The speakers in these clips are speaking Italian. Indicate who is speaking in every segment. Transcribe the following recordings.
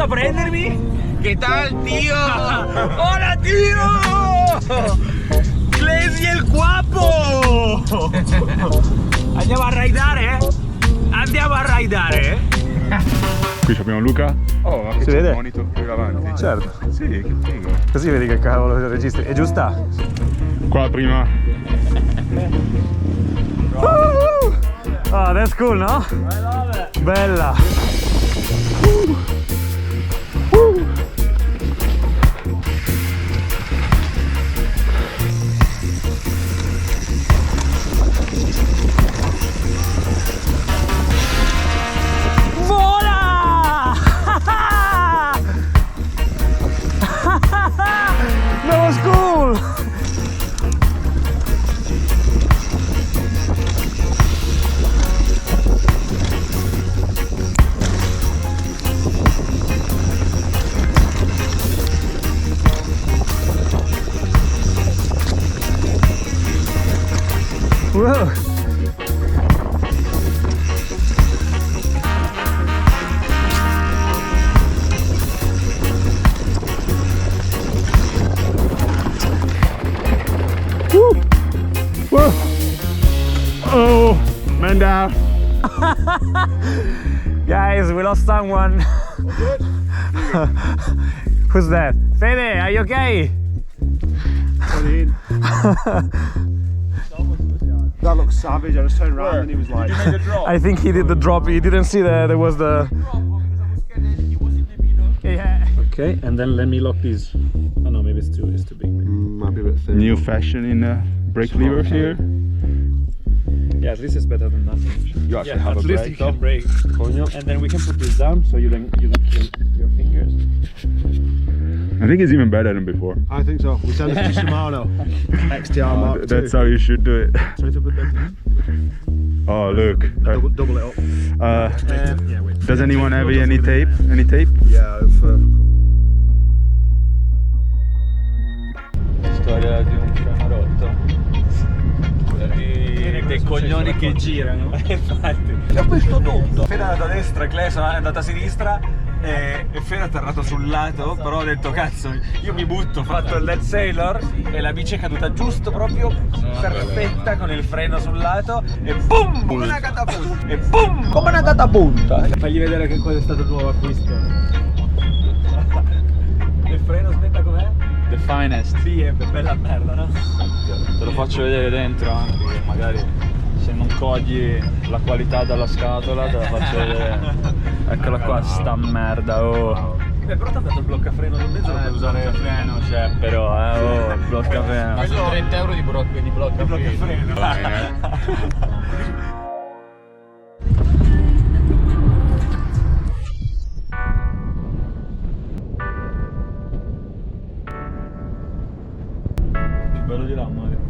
Speaker 1: a prendermi? Che tal, tío? Hola, tío! Clesi il guapo! Andiamo a raidare? Andiamo a raidare?
Speaker 2: Qui abbiamo Luca. Oh, ma che
Speaker 3: Si
Speaker 2: c'è
Speaker 3: vede?
Speaker 2: il monitor qui davanti.
Speaker 3: Certo.
Speaker 2: Sì, che figo.
Speaker 3: Così vedi che cavolo registri. È giusta?
Speaker 2: Qua prima.
Speaker 3: Oh, that's cool, no? Bella.
Speaker 1: Vola!
Speaker 3: That was cool. Whoa. Woo. Whoa.
Speaker 2: Oh, man down.
Speaker 3: Guys, we lost someone. Who's that? Fede, are you okay?
Speaker 4: That looks savage. I just turned around and he was like,
Speaker 3: I think he did the drop. He didn't see that there was the. Yeah.
Speaker 5: Okay, and then let me lock these. Oh no, maybe it's too big.
Speaker 4: might be a bit thin.
Speaker 2: New fashion in brake levers here.
Speaker 5: Yeah, at least it's better than nothing.
Speaker 2: You actually have
Speaker 5: at
Speaker 2: a
Speaker 5: least
Speaker 2: brake
Speaker 5: you can
Speaker 2: though.
Speaker 5: brake. And then we can put this down so you don't kill your fingers.
Speaker 2: I think it's even better than before.
Speaker 4: I think so. We sent it to Shimano XTR Mark II.
Speaker 2: That's how you should do it.
Speaker 4: Try to put that in.
Speaker 2: Oh, look.
Speaker 4: Double it up.
Speaker 5: Yeah, wait.
Speaker 2: Does anyone have any tape? Any tape?
Speaker 4: Yeah,
Speaker 1: Storia di un freno rotto. Dei coglioni che girano. Infatti. Ho visto tutto. Fede è andata a destra, Clay è andata a sinistra e Fede è atterrato sul lato, però ho detto cazzo, io mi butto, ho fatto il Dead Sailor e la bici è caduta giusto proprio perfetta con il freno sul lato e boom! Come una catapulta! E boom! Come una catapulta!
Speaker 5: Fagli vedere che cosa è stato il nuovo acquisto.
Speaker 1: Il freno aspetta com'è?
Speaker 5: The finest.
Speaker 1: Sì, è bella merda, no?
Speaker 5: Te lo faccio vedere dentro anche, che magari se non cogli la qualità dalla scatola te la faccio vedere. Eccola qua, sta merda, oh.
Speaker 1: Beh, però ti ha dato il bloccafreno del mezzo, lo puoi usare.
Speaker 5: Il freno c'è però, oh, il bloccafreno.
Speaker 1: Ma sono 30 euro di bloccafreno.
Speaker 5: Bello di là, Mario.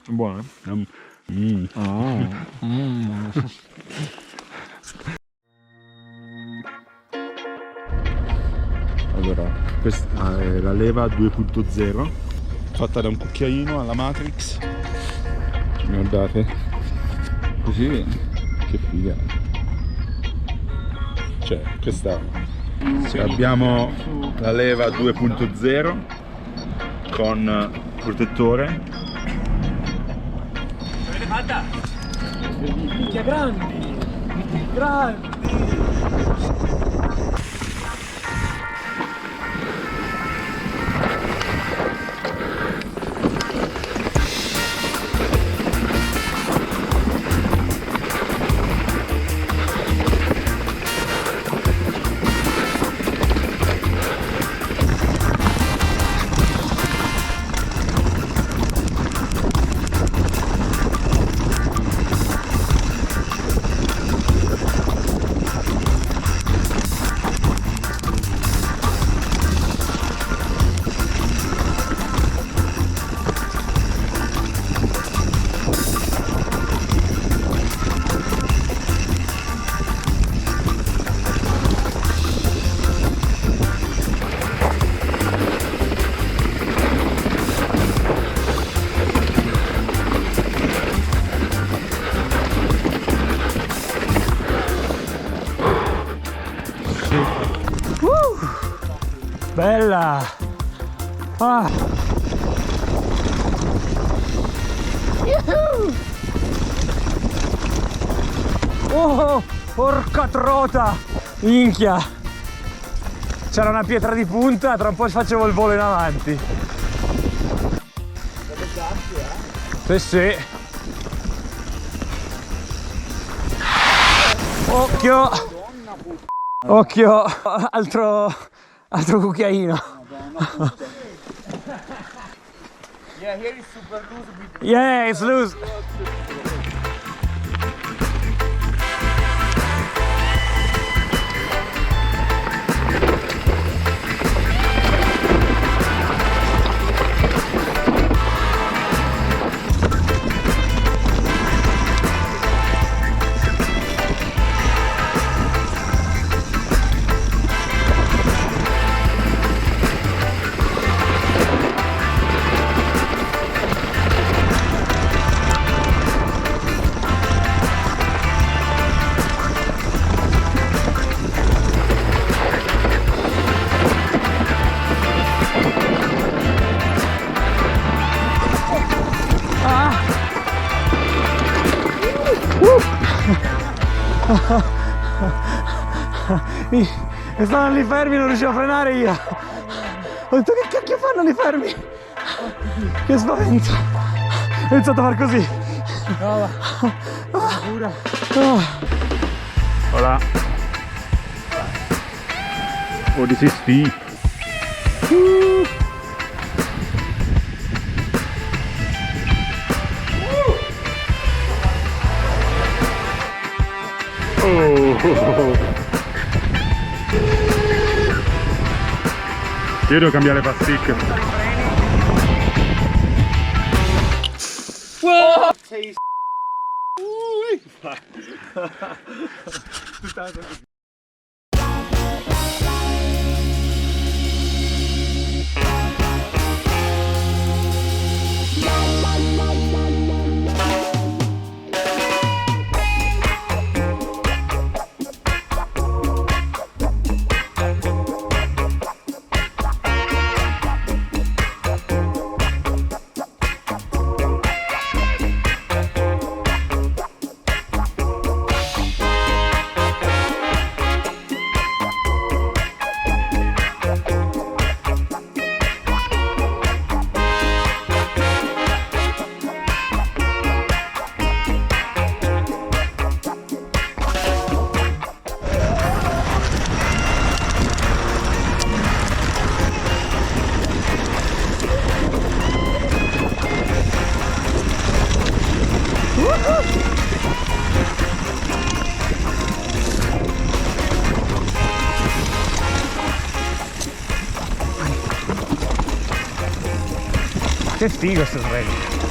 Speaker 3: Buono.
Speaker 2: Allora, questa è la leva 2.0 fatta da un cucchiaino alla Matrix. Guardate, così, che figa. Cioè, questa abbiamo la leva 2.0 con protettore.
Speaker 1: Avete fatta? Minchia, grandi! Grandi!
Speaker 3: Bella! Ah! Yuhu! Oh, porca trota! Minchia! C'era una pietra di punta, tra un po' facevo il volo in avanti. Sì, sì. Occhio! Occhio! Altro cucchiaino.
Speaker 1: Yeah, here is super loose.
Speaker 3: Yeah, it's loose. E stavano lì fermi, non riuscivo a frenare io. Ho detto che cacchio fanno lì fermi? Che spavento. Ho iniziato a far così.
Speaker 2: Voilà. Oh, this is steep. Oh. Io devo cambiare pasticche.
Speaker 3: Che figo sto treno.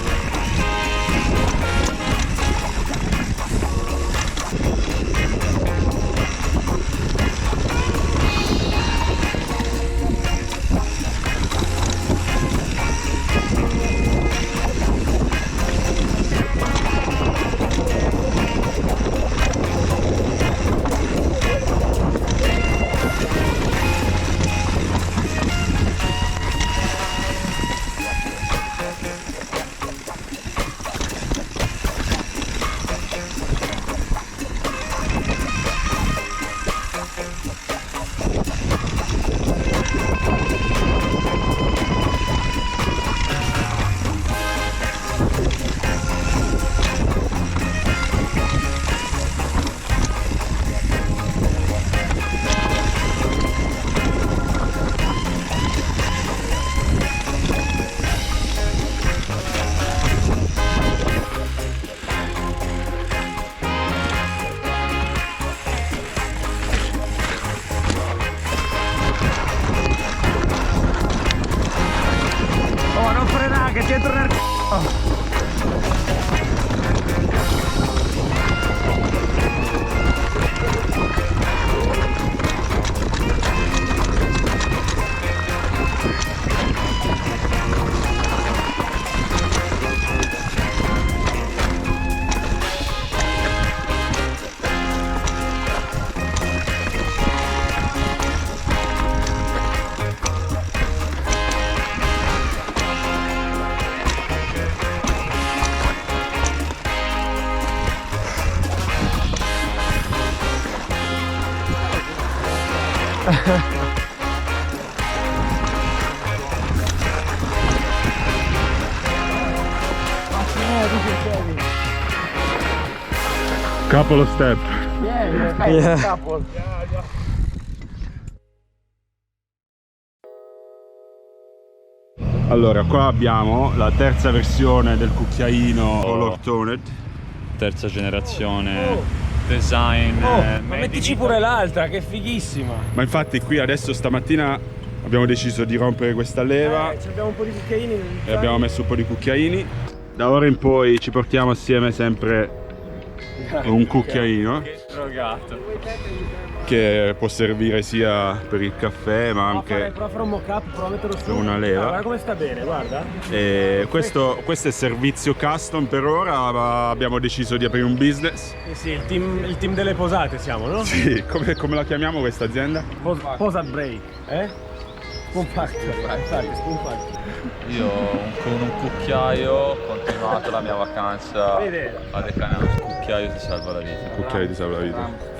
Speaker 3: Oh, non frenare che ti entro nel c***o!
Speaker 2: Couple of step.
Speaker 3: Yeah.
Speaker 2: Allora, qua abbiamo la terza versione del cucchiaino Color Toned.
Speaker 5: Terza generazione, design.
Speaker 3: Ma mettici pure l'altra, che è fighissima.
Speaker 2: Ma infatti qui adesso stamattina abbiamo deciso di rompere questa leva
Speaker 3: Abbiamo un po' di cucchiaini.
Speaker 2: e abbiamo messo un po' di cucchiaini. Da ora in poi ci portiamo assieme sempre un cucchiaino
Speaker 5: Drogato.
Speaker 2: che può servire sia per il caffè ma anche
Speaker 3: Prova a fare un mock-up, prova a metterlo su.
Speaker 2: per una leva.
Speaker 3: Guarda come sta bene, guarda.
Speaker 2: E questo è servizio custom per ora, ma abbiamo deciso di aprire un business.
Speaker 3: Sì, il team delle posate siamo, no?
Speaker 2: Sì, come la chiamiamo questa azienda?
Speaker 3: Posat break, Spoon Factory, infatti, Spoon Factory.
Speaker 5: Io con un cucchiaio ho continuato la mia vacanza a Decanà. Il cucchiaio ti salva la vita.
Speaker 2: Cucchiaio ti salva la vita.